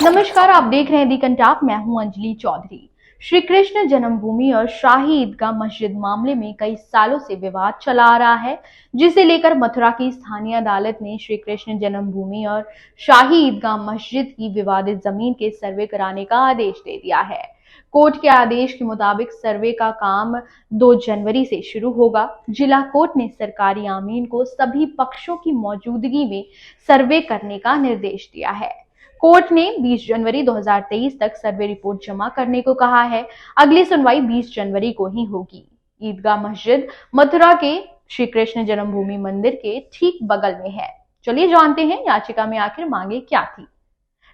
नमस्कार, आप देख रहे हैं दी कंटाप। मैं हूं अंजलि चौधरी। श्री कृष्ण जन्मभूमि और शाही ईदगाह मस्जिद मामले में कई सालों से विवाद चला आ रहा है, जिसे लेकर मथुरा की स्थानीय अदालत ने श्री कृष्ण जन्मभूमि और शाही ईदगाह मस्जिद की विवादित जमीन के सर्वे कराने का आदेश दे दिया है। कोर्ट के आदेश के मुताबिक सर्वे का काम 2 जनवरी से शुरू होगा। जिला कोर्ट ने सरकारी आमीन को सभी पक्षों की मौजूदगी में सर्वे करने का निर्देश दिया है। कोर्ट ने 20 जनवरी 2023 तक सर्वे रिपोर्ट जमा करने को कहा है। अगली सुनवाई 20 जनवरी को ही होगी। ईदगाह मस्जिद मथुरा के श्री कृष्ण जन्मभूमि मंदिर के ठीक बगल में है। चलिए जानते हैं याचिका में आखिर मांगे क्या थी।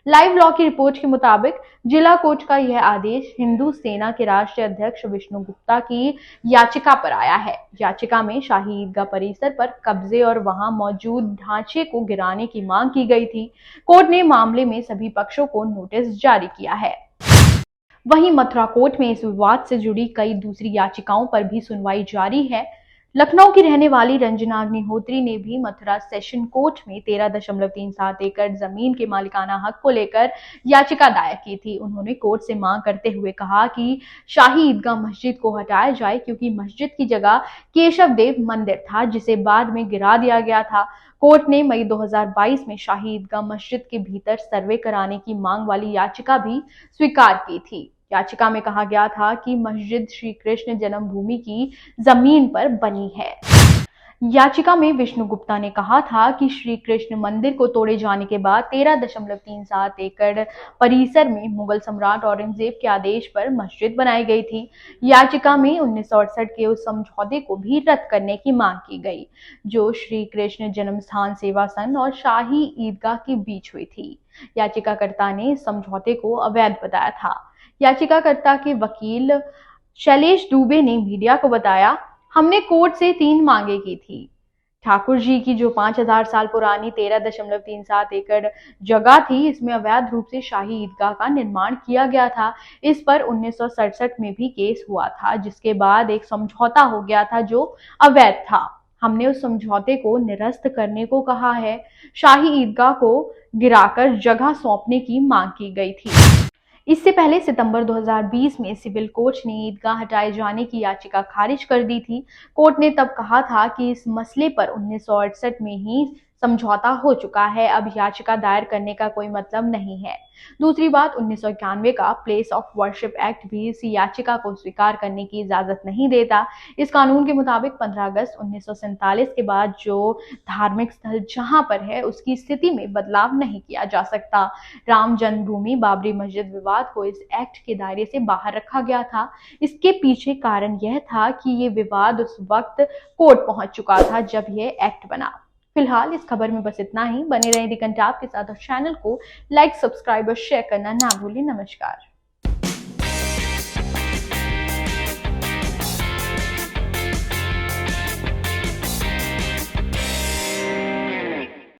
लाइव लॉ की रिपोर्ट के मुताबिक जिला कोर्ट का यह आदेश हिंदू सेना के राष्ट्रीय अध्यक्ष विष्णु गुप्ता की याचिका पर आया है। याचिका में शाही ईदगाह परिसर पर कब्जे और वहां मौजूद ढांचे को गिराने की मांग की गई थी। कोर्ट ने मामले में सभी पक्षों को नोटिस जारी किया है। वहीं मथुरा कोर्ट में इस विवाद से जुड़ी कई दूसरी याचिकाओं पर भी सुनवाई जारी है। लखनऊ की रहने वाली रंजना अग्निहोत्री ने भी मथुरा सेशन कोर्ट में 13.37 एकड़ जमीन के मालिकाना हक को लेकर याचिका दायर की थी। उन्होंने कोर्ट से मांग करते हुए कहा कि शाही ईदगाह मस्जिद को हटाया जाए, क्योंकि मस्जिद की जगह केशव देव मंदिर था, जिसे बाद में गिरा दिया गया था। कोर्ट ने मई 2022 में शाही ईदगाह मस्जिद के भीतर सर्वे कराने की मांग वाली याचिका भी स्वीकार की थी। याचिका में कहा गया था कि मस्जिद श्री कृष्ण जन्मभूमि की जमीन पर बनी है। याचिका में विष्णु गुप्ता ने कहा था कि श्री कृष्ण मंदिर को तोड़े जाने के बाद 13.37 एकड़ परिसर में मुगल सम्राट औरंगजेब के आदेश पर मस्जिद बनाई गई थी। याचिका में 1968 के उस समझौते को भी रद्द करने की मांग की गई, जो श्री कृष्ण जन्मस्थान सेवा संघ और शाही ईदगाह के बीच हुई थी। याचिकाकर्ता ने इस समझौते को अवैध बताया था। याचिकाकर्ता के वकील शैलेश दुबे ने मीडिया को बताया, हमने कोर्ट से 3 मांगे की थी। ठाकुर जी की जो 5000 साल पुरानी 13.37 एकड़ जगह थी, इसमें अवैध रूप से शाही ईदगाह का निर्माण किया गया था। इस पर 1967 में भी केस हुआ था, जिसके बाद एक समझौता हो गया था जो अवैध था। हमने उस समझौते को निरस्त करने को कहा है। शाही ईदगाह को गिराकर जगह सौंपने की मांग की गई थी। इससे पहले सितंबर 2020 में सिविल कोर्ट ने ईदगाह हटाए जाने की याचिका खारिज कर दी थी। कोर्ट ने तब कहा था कि इस मसले पर 1968 में ही समझौता हो चुका है, अब याचिका दायर करने का कोई मतलब नहीं है। दूसरी बात, 1991 का प्लेस ऑफ वर्शिप एक्ट भी इस याचिका को स्वीकार करने की इजाजत नहीं देता। इस कानून के मुताबिक 15 अगस्त 1947 के बाद जो धार्मिक स्थल जहां पर है, उसकी स्थिति में बदलाव नहीं किया जा सकता। राम जन्मभूमि बाबरी मस्जिद विवाद को इस एक्ट के दायरे से बाहर रखा गया था। इसके पीछे कारण यह था कि ये विवाद उस वक्त कोर्ट पहुंच चुका था जब यह एक्ट बना। फिलहाल इस खबर में बस इतना ही। बने रहें दी कंटाप के साथ और चैनल को लाइक, सब्सक्राइब और शेयर करना ना भूलें। नमस्कार।